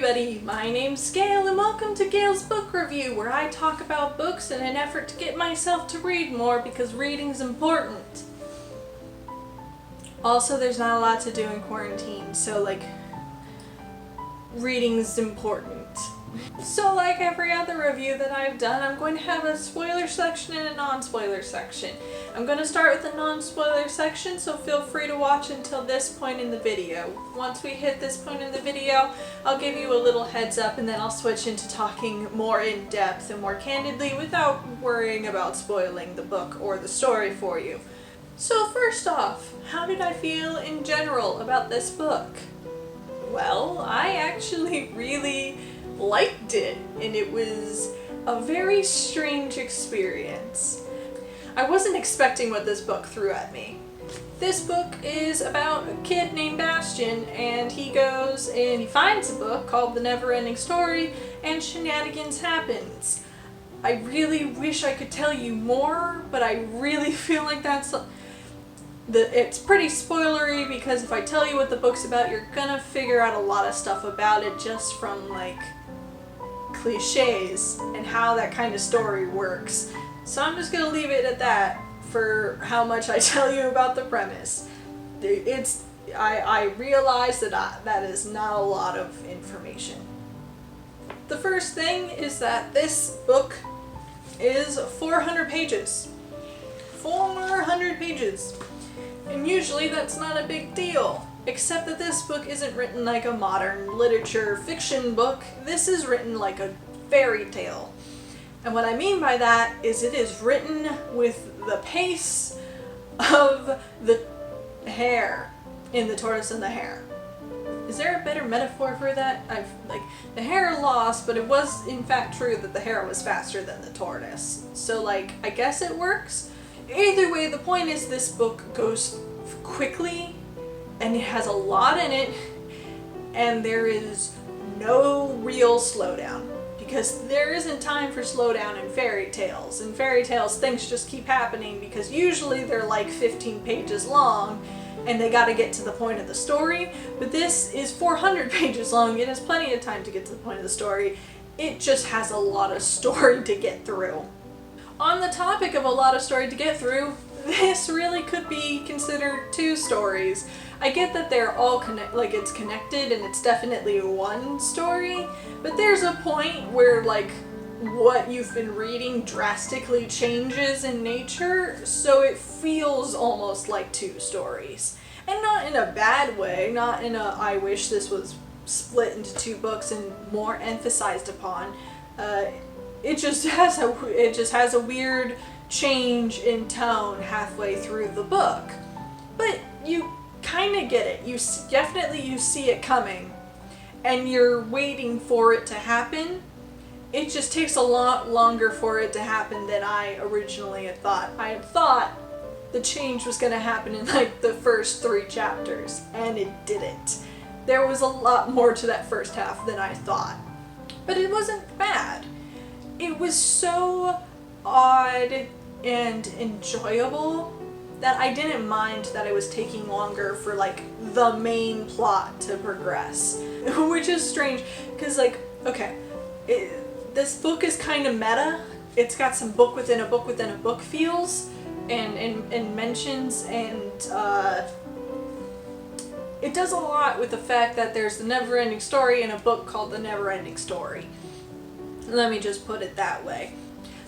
everybody, my name's Gale and welcome to Gale's Book Review, where I talk about books in an effort to get myself to read more because reading's important. Also, there's not a lot to do in quarantine, so reading's important. So like every other review that I've done, I'm going to have a spoiler section and a non-spoiler section. I'm going to start with the non-spoiler section, so feel free to watch until this point in the video. Once we hit this point in the video, I'll give you a little heads up and then I'll switch into talking more in depth and more candidly without worrying about spoiling the book or the story for you. So first off, how did I feel in general about this book? Well, I actually really liked it, and it was a very strange experience. I wasn't expecting what this book threw at me. This book is about a kid named Bastian, and he goes and he finds a book called The NeverEnding Story, and shenanigans happens. I really wish I could tell you more, but I really feel like it's pretty spoilery, because if I tell you what the book's about, you're gonna figure out a lot of stuff about it just from cliches and how that kind of story works. So I'm just gonna leave it at that for how much I tell you about the premise. I realize that that is not a lot of information. The first thing is that this book is 400 pages. 400 pages. And usually that's not a big deal. Except that this book isn't written like a modern literature fiction book. This is written like a fairy tale. And what I mean by that is it is written with the pace of the hare in The Tortoise and the Hare. Is there a better metaphor for that? The hare lost, but it was in fact true that the hare was faster than the tortoise. So I guess it works. Either way, the point is this book goes quickly, and it has a lot in it, and there is no real slowdown, because there isn't time for slowdown in fairy tales. In fairy tales, things just keep happening because usually they're 15 pages long and they gotta get to the point of the story, but this is 400 pages long. It has plenty of time to get to the point of the story. It just has a lot of story to get through. On the topic of a lot of story to get through, this really could be considered two stories. I get that they're all it's connected and it's definitely one story, but there's a point where what you've been reading drastically changes in nature, so it feels almost like two stories. And not in a bad way, not in a I wish this was split into two books and more emphasized upon. It just has a weird change in tone halfway through the book. But you kind of get it. You definitely see it coming, and you're waiting for it to happen. It just takes a lot longer for it to happen than I originally had thought. I had thought the change was going to happen in the first 3 chapters, and it didn't. There was a lot more to that first half than I thought. But it wasn't bad. It was so odd and enjoyable that I didn't mind that it was taking longer for the main plot to progress. Which is strange, because this book is kind of meta. It's got some book within a book within a book feels and mentions, and it does a lot with the fact that there's the NeverEnding Story in a book called The NeverEnding Story. Let me just put it that way.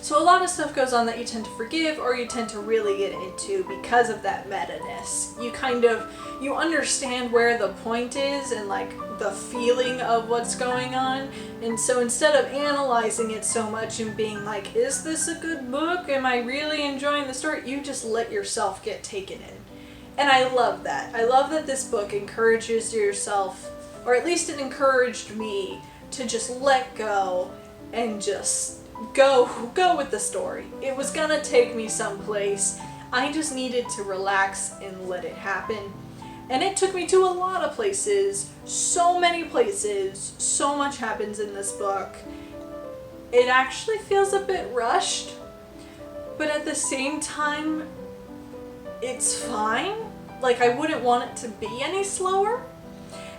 So a lot of stuff goes on that you tend to forgive or you tend to really get into because of that meta-ness. You understand where the point is and the feeling of what's going on, and so instead of analyzing it so much and being is this a good book? Am I really enjoying the story? You just let yourself get taken in. And I love that. I love that this book encourages yourself, or at least it encouraged me, to just let go and just go with the story. It was gonna take me someplace. I just needed to relax and let it happen. And it took me to a lot of places, so many places, so much happens in this book. It actually feels a bit rushed, but at the same time, it's fine. I wouldn't want it to be any slower.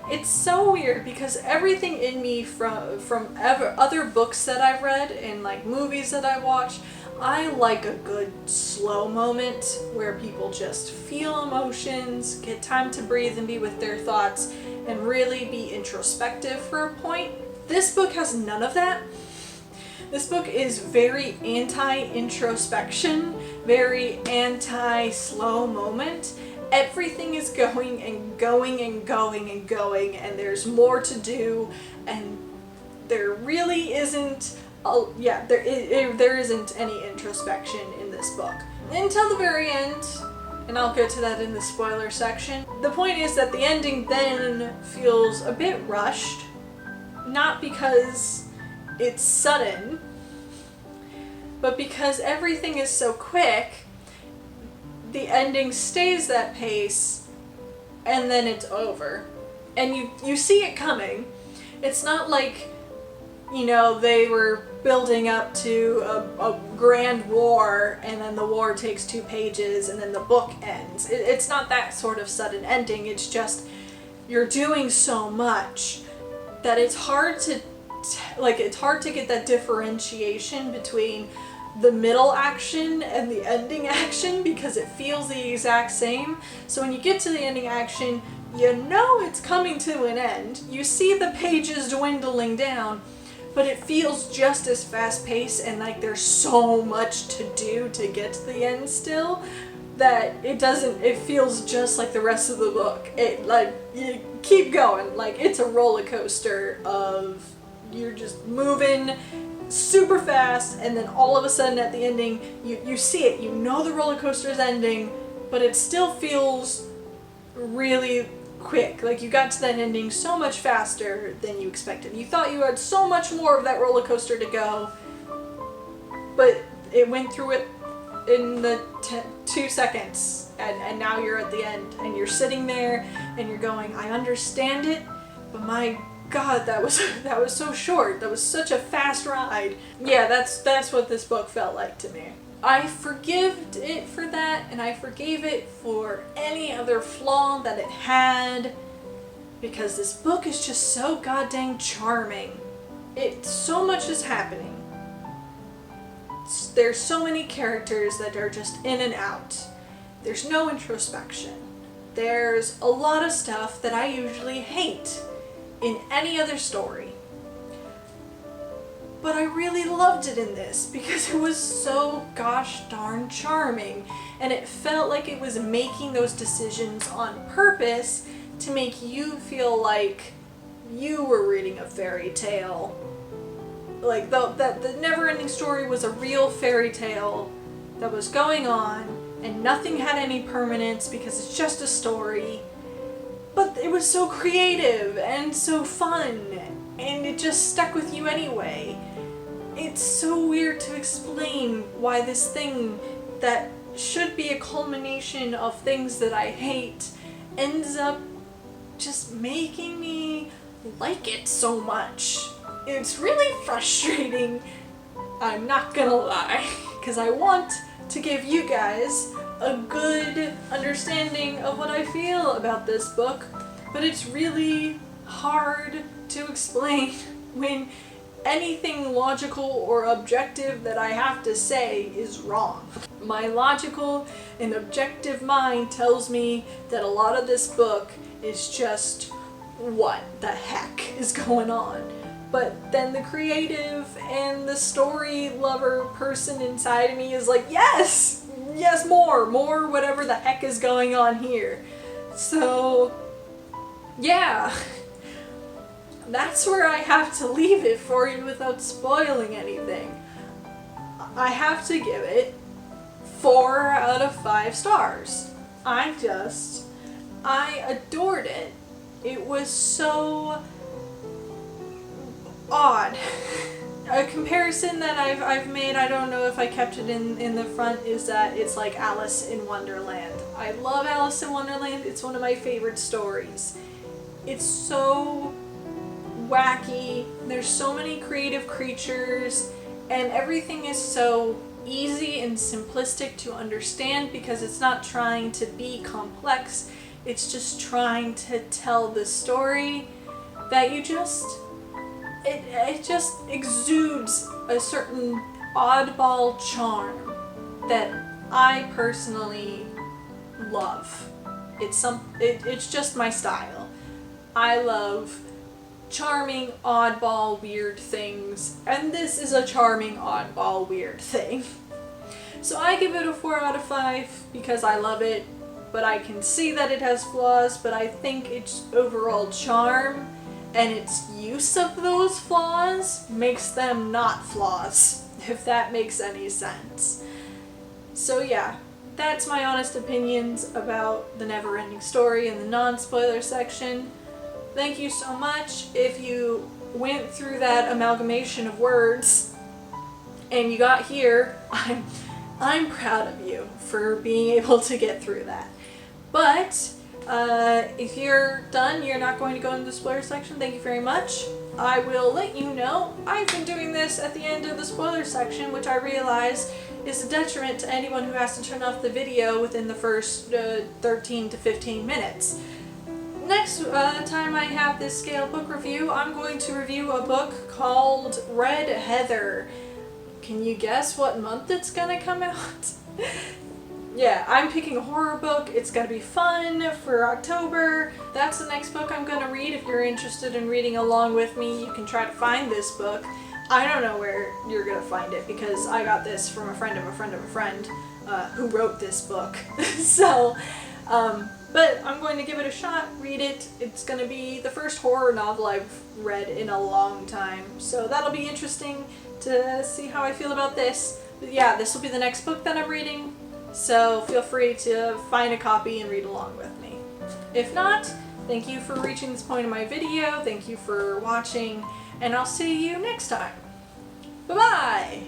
It's so weird because everything in me from other books that I've read and like movies that I watch, I like a good slow moment where people just feel emotions, get time to breathe and be with their thoughts, and really be introspective for a point. This book has none of that. This book is very anti-introspection, very anti-slow moment. Everything is going and going and going and going, and there's more to do, and there really isn't, there isn't any introspection in this book. Until the very end, and I'll get to that in the spoiler section. The point is that the ending then feels a bit rushed, not because it's sudden, but because everything is so quick. The ending stays that pace, and then it's over. And you see it coming. It's not like, you know, they were building up to a grand war, and then the war takes 2 pages, and then the book ends. It's not that sort of sudden ending. It's just, you're doing so much that it's hard to get that differentiation between the middle action and the ending action, because it feels the exact same. So when you get to the ending action, you know it's coming to an end. You see the pages dwindling down, but it feels just as fast-paced, and like there's so much to do to get to the end still, that it feels just like the rest of the book. You keep going, like it's a roller coaster of, you're just moving super fast, and then all of a sudden at the ending, you see it, you know the roller coaster is ending, but it still feels really quick. Like you got to that ending so much faster than you expected. You thought you had so much more of that roller coaster to go, but it went through it in the 2 seconds, and now you're at the end, and you're sitting there and you're going, I understand it, but my God, that was so short. That was such a fast ride. Yeah, that's what this book felt like to me. I forgive it for that, and I forgave it for any other flaw that it had, because this book is just so goddamn charming. So much is happening. There's so many characters that are just in and out. There's no introspection. There's a lot of stuff that I usually hate in any other story. But I really loved it in this because it was so gosh darn charming, and it felt like it was making those decisions on purpose to make you feel like you were reading a fairy tale. Like the NeverEnding Story was a real fairy tale that was going on, and nothing had any permanence because it's just a story. But it was so creative and so fun, and it just stuck with you anyway. It's so weird to explain why this thing that should be a culmination of things that I hate ends up just making me like it so much. It's really frustrating, I'm not gonna lie, because I want to give you guys a good understanding of what I feel about this book, but it's really hard to explain when anything logical or objective that I have to say is wrong. My logical and objective mind tells me that a lot of this book is just, what the heck is going on? But then the creative and the story lover person inside of me is like, yes, more, whatever the heck is going on here. So, yeah, that's where I have to leave it for you without spoiling anything. I have to give it 4 out of 5 stars. I adored it. It was so odd. A comparison that I've made, I don't know if I kept it in the front, is that it's like Alice in Wonderland. I love Alice in Wonderland. It's one of my favorite stories. It's so wacky. There's so many creative creatures, and everything is so easy and simplistic to understand because it's not trying to be complex. It's just trying to tell the story that it just exudes a certain oddball charm that I personally love. It's just my style. I love charming, oddball, weird things, and this is a charming, oddball, weird thing. So I give it a 4 out of 5 because I love it, but I can see that it has flaws, but I think its overall charm and its use of those flaws makes them not flaws, if that makes any sense. So yeah, that's my honest opinions about the NeverEnding Story in the non-spoiler section. Thank you so much. If you went through that amalgamation of words and you got here, I'm proud of you for being able to get through that. But if you're done, you're not going to go into the spoiler section, thank you very much. I will let you know I've been doing this at the end of the spoiler section, which I realize is a detriment to anyone who has to turn off the video within the first 13 to 15 minutes. Next time I have this Gale book review, I'm going to review a book called Red Heather. Can you guess what month it's gonna come out? Yeah, I'm picking a horror book. It's gonna be fun for October. That's the next book I'm gonna read. If you're interested in reading along with me, you can try to find this book. I don't know where you're gonna find it because I got this from a friend of a friend of a friend who wrote this book. So, but I'm going to give it a shot, read it. It's going to be the first horror novel I've read in a long time. So that'll be interesting to see how I feel about this. But yeah, this will be the next book that I'm reading. So feel free to find a copy and read along with me. If not, thank you for reaching this point in my video. Thank you for watching, and I'll see you next time. Bye-bye!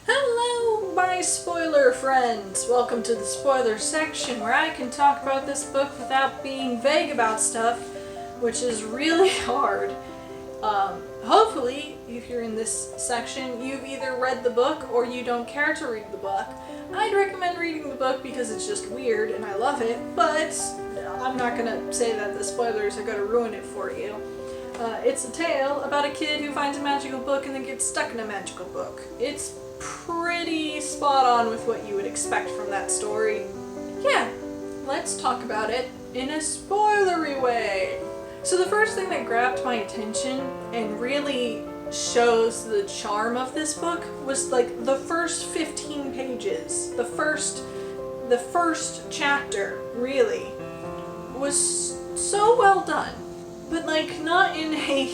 Hello, my spoiler friends! Welcome to the spoiler section where I can talk about this book without being vague about stuff, which is really hard. Hopefully, if you're in this section, you've either read the book or you don't care to read the book. I'd recommend reading the book because it's just weird and I love it, but I'm not gonna say that the spoilers are gonna ruin it for you. It's a tale about a kid who finds a magical book and then gets stuck in a magical book. It's pretty spot on with what you would expect from that story. Yeah, let's talk about it in a spoilery way. So the first thing that grabbed my attention and really shows the charm of this book was like the first 15 pages. The first chapter really was so well done, but like not in a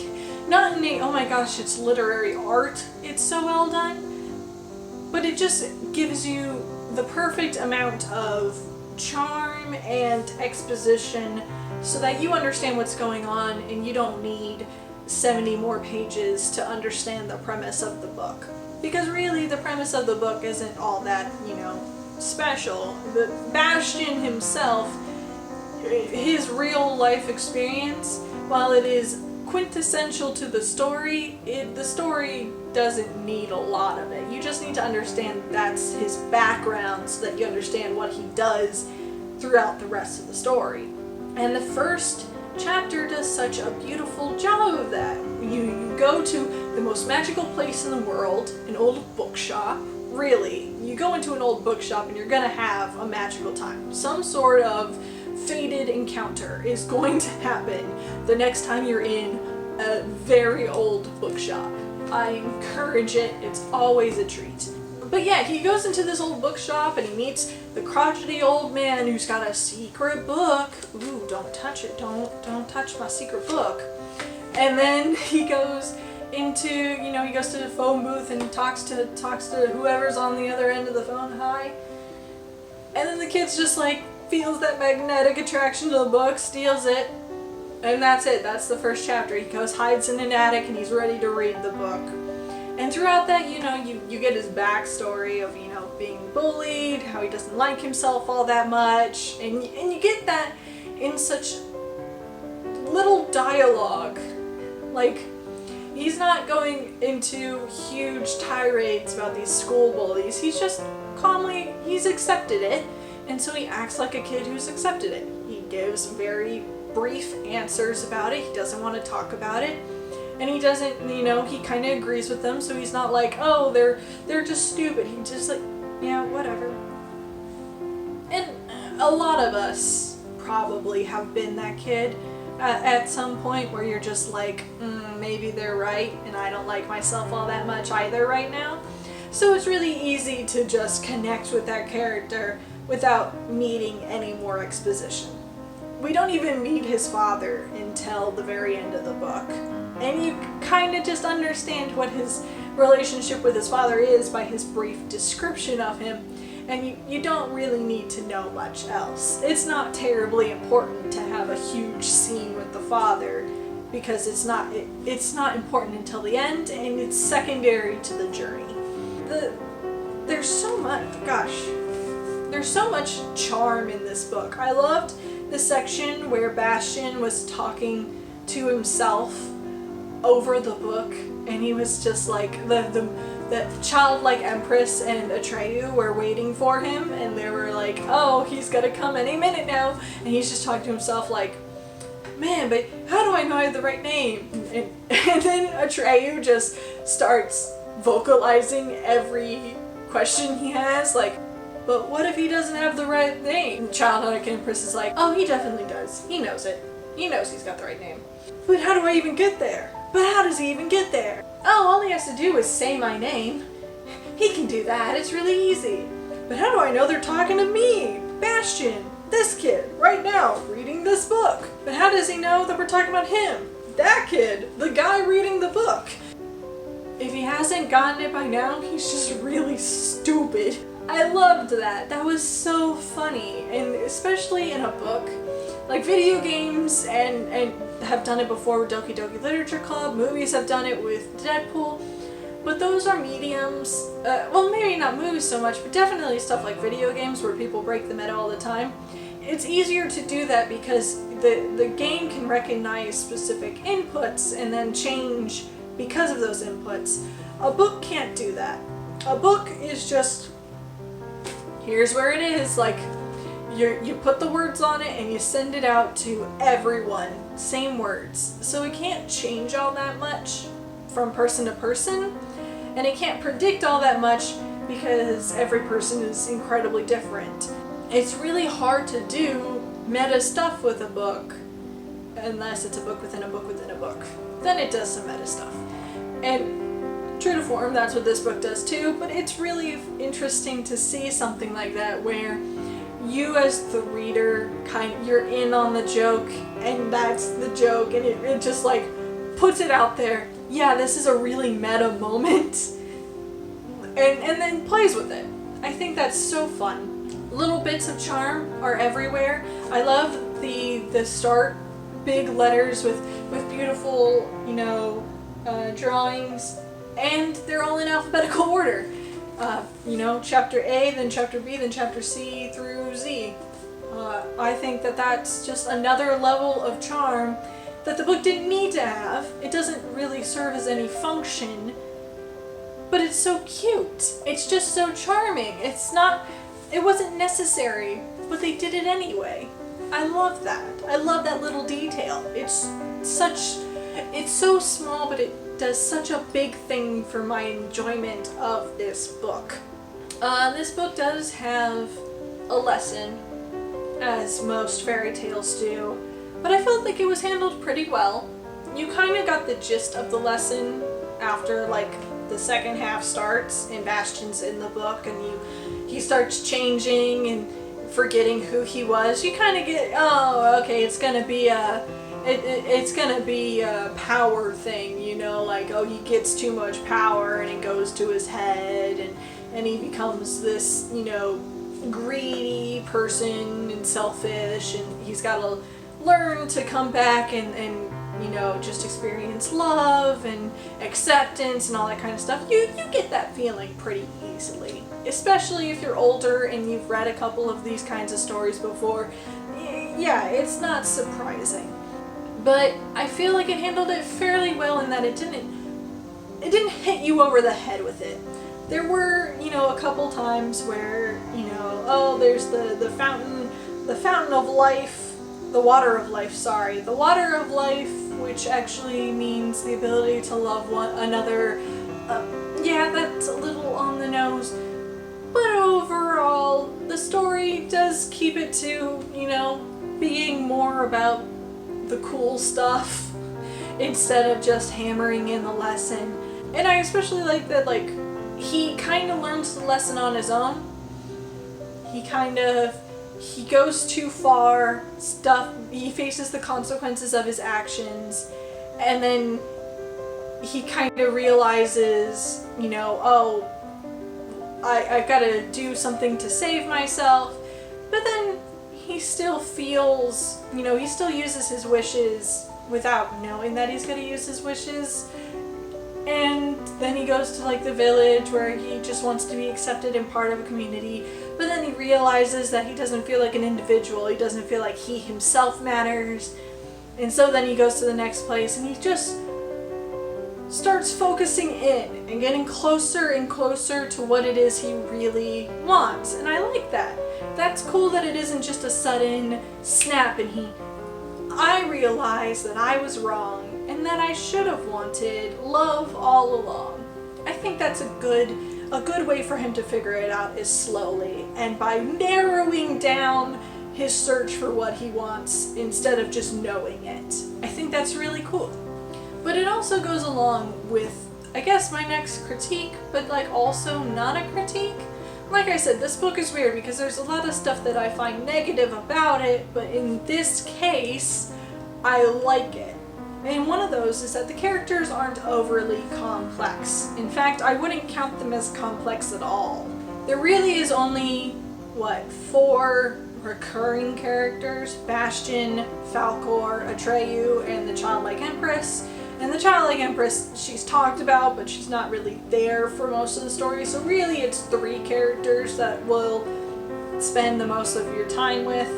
oh my gosh, it's literary art. It's so well done, but it just gives you the perfect amount of charm and exposition so that you understand what's going on and you don't need 70 more pages to understand the premise of the book. Because really, the premise of the book isn't all that, special. The Bastion himself, his real life experience, while it is quintessential to the story, the story doesn't need a lot of it. You just need to understand that's his background so that you understand what he does throughout the rest of the story. And the first chapter does such a beautiful job of that. You go to the most magical place in the world, an old bookshop. Really, you go into an old bookshop and you're gonna have a magical time. Some sort of fated encounter is going to happen the next time you're in a very old bookshop. I encourage it, it's always a treat. But yeah, he goes into this old bookshop and he meets the crotchety old man who's got a secret book. Ooh, don't touch it, don't touch my secret book. And then he goes into, he goes to the phone booth and talks to whoever's on the other end of the phone, hi. And then the kid's just like, feels that magnetic attraction to the book, steals it, and that's it. That's the first chapter. He goes, hides in an attic, and he's ready to read the book. And throughout that, you get his backstory of, being bullied, how he doesn't like himself all that much, and you get that in such little dialogue. Like, he's not going into huge tirades about these school bullies. He's just calmly, he's accepted it, and so he acts like a kid who's accepted it. He gives very brief answers about it. He doesn't want to talk about it. And he doesn't, you know, he kind of agrees with them, so he's not like, oh, they're just stupid. He's just like, yeah, whatever. And a lot of us probably have been that kid at some point where you're just like, maybe they're right, and I don't like myself all that much either right now. So it's really easy to just connect with that character without needing any more exposition. We don't even meet his father until the very end of the book. And you kind of just understand what his relationship with his father is by his brief description of him. And you don't really need to know much else. It's not terribly important to have a huge scene with the father because it's not important until the end, and it's secondary to the journey. There's so much charm in this book. I loved the section where Bastian was talking to himself over the book, and he was just like, the childlike Empress and Atreyu were waiting for him, and they were like, oh, he's gonna come any minute now, and he's just talking to himself like, man, but how do I know I have the right name? And then Atreyu just starts vocalizing every question he has, like, but what if he doesn't have the right name? And childlike Empress is like, oh, he definitely does. He knows it. He knows he's got the right name. But how do I even get there? But how does he even get there? Oh, all he has to do is say my name. He can do that, it's really easy. But how do I know they're talking to me? Bastian, this kid, right now, reading this book. But how does he know that we're talking about him? That kid, the guy reading the book. If he hasn't gotten it by now, he's just really stupid. I loved that. That was so funny, and especially in a book. Like, video games and have done it before with Doki Doki Literature Club, movies have done it with Deadpool, but those are mediums, well, maybe not movies so much, but definitely stuff like video games where people break the meta all the time. It's easier to do that because the game can recognize specific inputs and then change because of those inputs. A book can't do that. A book is just, here's where it is, like, you put the words on it and you send it out to everyone, same words. So it can't change all that much from person to person, and it can't predict all that much because every person is incredibly different. It's really hard to do meta stuff with a book, unless it's a book within a book within a book. Then it does some meta stuff. And true to form, that's what this book does too, but it's really interesting to see something like that where you as the reader, you're in on the joke, and that's the joke, and it just like puts it out there. Yeah, this is a really meta moment, and then plays with it. I think that's so fun. Little bits of charm are everywhere. I love the start, big letters with beautiful, you know, drawings, and they're all in alphabetical order. You know, chapter A, then chapter B, then chapter C through Z. I think that that's just another level of charm that the book didn't need to have. It doesn't really serve as any function, but it's so cute. It's just so charming. It wasn't necessary, but they did it anyway. I love that. I love that little detail. It's so small, but it does such a big thing for my enjoyment of this book. This book does have a lesson, as most fairy tales do, but I felt like it was handled pretty well. You kind of got the gist of the lesson after, like, the second half starts and Bastian's in the book and he starts changing and forgetting who he was. You kind of get, oh, okay, it's gonna be a power thing, you know, like, oh, he gets too much power and it goes to his head and he becomes this, you know, greedy person and selfish, and he's got to learn to come back and you know, just experience love and acceptance and all that kind of stuff. You get that feeling pretty easily, especially if you're older and you've read a couple of these kinds of stories before. Yeah, it's not surprising. but I feel like it handled it fairly well in that it didn't hit you over the head with it. There were, a couple times where, oh, there's the fountain of life, the water of life, sorry. The water of life, which actually means the ability to love one another. Yeah, that's a little on the nose. But overall, the story does keep it to, being more about the cool stuff instead of just hammering in the lesson. And I especially like that, he kind of learns the lesson on his own. He goes too far, he faces the consequences of his actions, and then he kind of realizes, oh, I've got to do something to save myself, but then he still feels, he still uses his wishes without knowing that he's going to use his wishes. And then he goes to the village where he just wants to be accepted and part of a community, but then he realizes that he doesn't feel like an individual, he doesn't feel like he himself matters, and so then he goes to the next place and he just starts focusing in and getting closer and closer to what it is he really wants, and I like that. That's cool that it isn't just a sudden snap and I realized that I was wrong and that I should have wanted love all along. I think that's a good way for him to figure it out is slowly and by narrowing down his search for what he wants instead of just knowing it. I think that's really cool. But it also goes along with, I guess, my next critique, but also not a critique. Like I said, this book is weird because there's a lot of stuff that I find negative about it, but in this case, I like it. And one of those is that the characters aren't overly complex. In fact, I wouldn't count them as complex at all. There really is only, 4 recurring characters: Bastion, Falcor, Atreyu, and the Childlike Empress. And the Childlike Empress, she's talked about, but she's not really there for most of the story, so really it's 3 characters that will spend the most of your time with.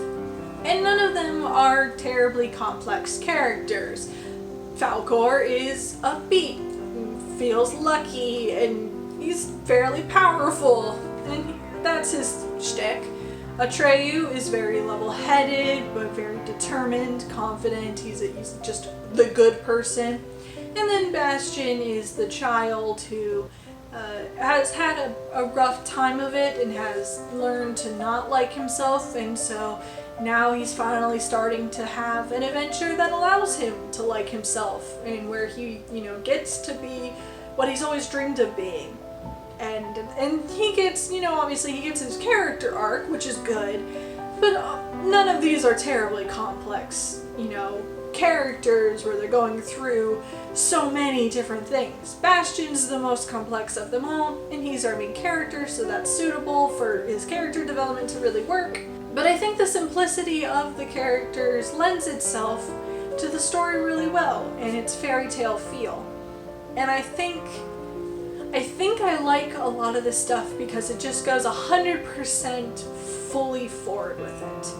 And none of them are terribly complex characters. Falcor is upbeat, feels lucky, and he's fairly powerful, and that's his shtick. Atreyu is very level-headed, but very determined, confident. He's just the good person. And then Bastion is the child who has had a rough time of it and has learned to not like himself, and so now he's finally starting to have an adventure that allows him to like himself and where he, gets to be what he's always dreamed of being. And he gets, obviously he gets his character arc, which is good, but none of these are terribly complex, characters where they're going through so many different things. Bastion's the most complex of them all, and he's our main character, so that's suitable for his character development to really work. But I think the simplicity of the characters lends itself to the story really well and its fairy tale feel. And I think I like a lot of this stuff because it just goes 100% fully forward with it.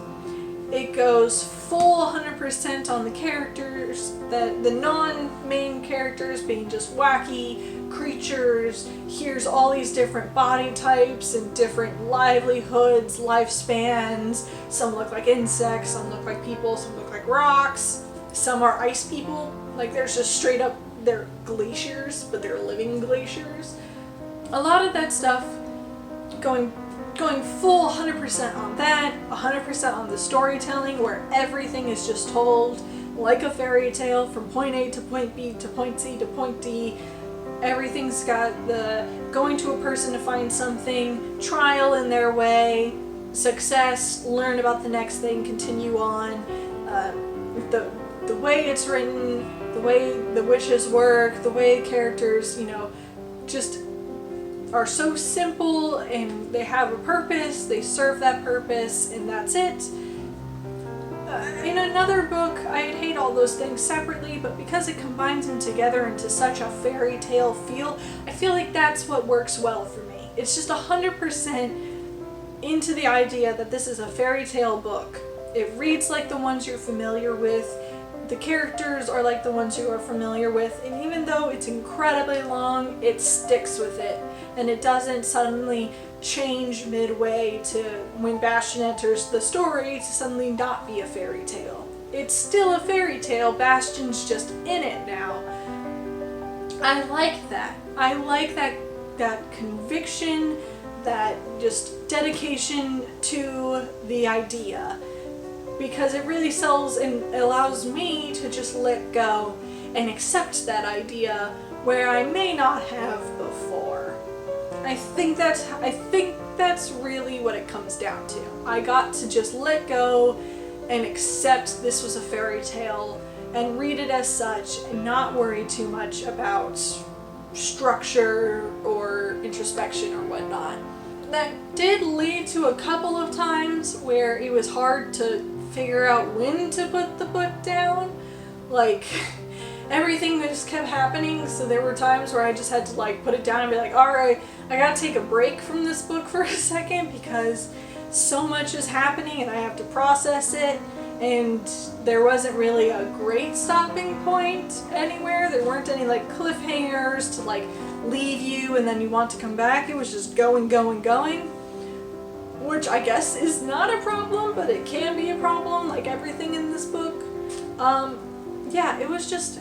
It goes full 100% on the characters, the non-main characters being just wacky creatures. Here's all these different body types and different livelihoods, lifespans. Some look like insects, some look like people, some look like rocks. Some are ice people, there's just straight up, they're glaciers, but they're living glaciers. A lot of that stuff going full 100% on that, 100% on the storytelling where everything is just told like a fairy tale from point A to point B to point C to point D. Everything's got the going to a person to find something, trial in their way, success, learn about the next thing, continue on. The way it's written, the way the wishes work, the way the characters, just are so simple and they have a purpose, they serve that purpose, and that's it. In another book, I'd hate all those things separately, but because it combines them together into such a fairy tale feel, I feel like that's what works well for me. It's just 100% into the idea that this is a fairy tale book. It reads like the ones you're familiar with. The characters are like the ones you are familiar with, and even though it's incredibly long, it sticks with it, and it doesn't suddenly change midway to when Bastion enters the story to suddenly not be a fairy tale. It's still a fairy tale, Bastion's just in it now. I like that. I like that conviction, that just dedication to the idea, because it really sells and allows me to just let go and accept that idea where I may not have before. I think that's really what it comes down to. I got to just let go and accept this was a fairy tale and read it as such and not worry too much about structure or introspection or whatnot. That did lead to a couple of times where it was hard to figure out when to put the book down. Like, everything just kept happening, so there were times where I just had to like put it down and be like, alright, I gotta take a break from this book for a second because so much is happening and I have to process it, and there wasn't really a great stopping point anywhere. There weren't any like cliffhangers to like leave you and then you want to come back. It was just going, which I guess is not a problem, but it can be a problem, like everything in this book. Yeah, it was just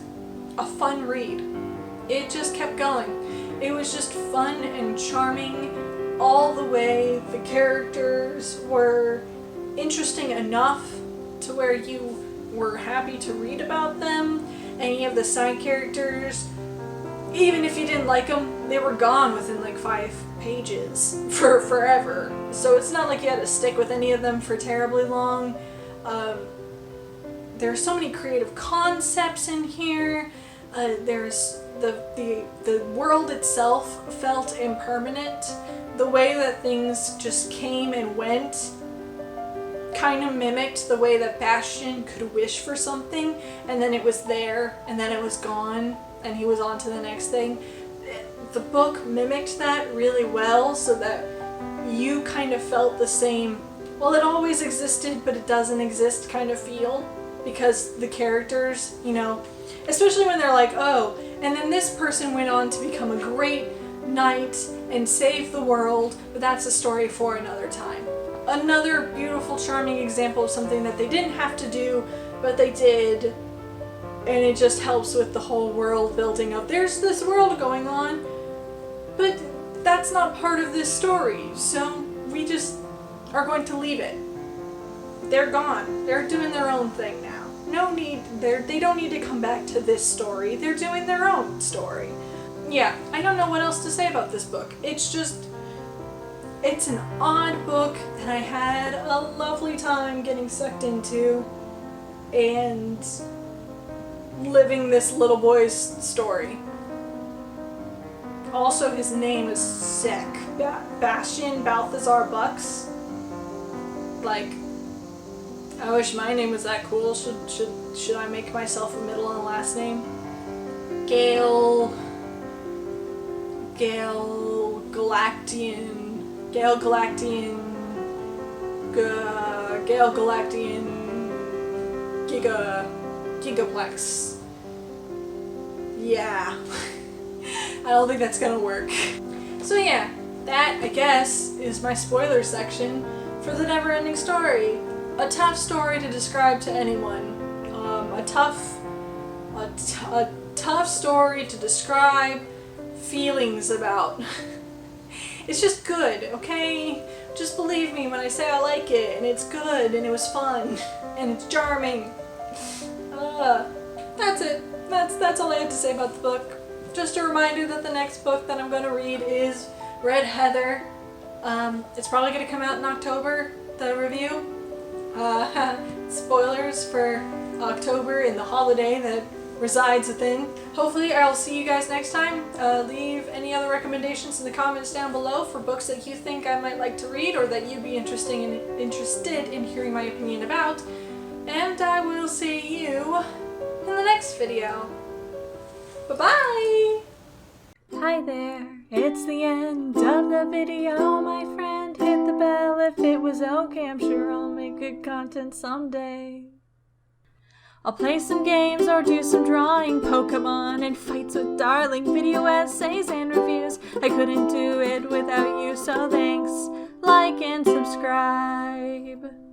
a fun read. It just kept going. It was just fun and charming all the way. The characters were interesting enough to where you were happy to read about them. Any of the side characters, even if you didn't like them, they were gone within like 5 pages for forever. So it's not like you had to stick with any of them for terribly long. There are so many creative concepts in here. There's the world itself felt impermanent. The way that things just came and went kind of mimicked the way that Bastion could wish for something and then it was there and then it was gone and he was on to the next thing. The book mimicked that really well so that you kind of felt the same, well, it always existed but it doesn't exist kind of feel, because the characters, you know, especially when they're like, oh, and then this person went on to become a great knight and save the world, but that's a story for another time. Another beautiful, charming example of something that they didn't have to do, but they did, and it just helps with the whole world building of there's this world going on, but that's not part of this story, so we just are going to leave it. They're gone. They're doing their own thing now. No need, they don't need to come back to this story. They're doing their own story. Yeah, I don't know what else to say about this book. It's an odd book that I had a lovely time getting sucked into and living this little boy's story. Also, his name is sick. Bastion Balthazar Bucks. Like, I wish my name was that cool. Should I make myself a middle and a last name? Gale Galactian, Gigaplex. Yeah. I don't think that's gonna work. So yeah, that, I guess, is my spoiler section for the NeverEnding Story. A tough story to describe to anyone. A tough story to describe feelings about. It's just good, okay? Just believe me when I say I like it, and it's good, and it was fun, and it's charming. That's it. That's all I have to say about the book. Just a reminder that the next book that I'm going to read is Red Heather. It's probably going to come out in October, the review. Spoilers for October and the holiday that resides within. Hopefully I'll see you guys next time. Leave any other recommendations in the comments down below for books that you think I might like to read or that you'd be interested in hearing my opinion about. And I will see you in the next video. Bye-bye! Hi there, it's the end of the video, my friend. Hit the bell if it was okay, I'm sure I'll make good content someday. I'll play some games or do some drawing, Pokemon and fights with darling, video essays and reviews. I couldn't do it without you, so thanks, like and subscribe.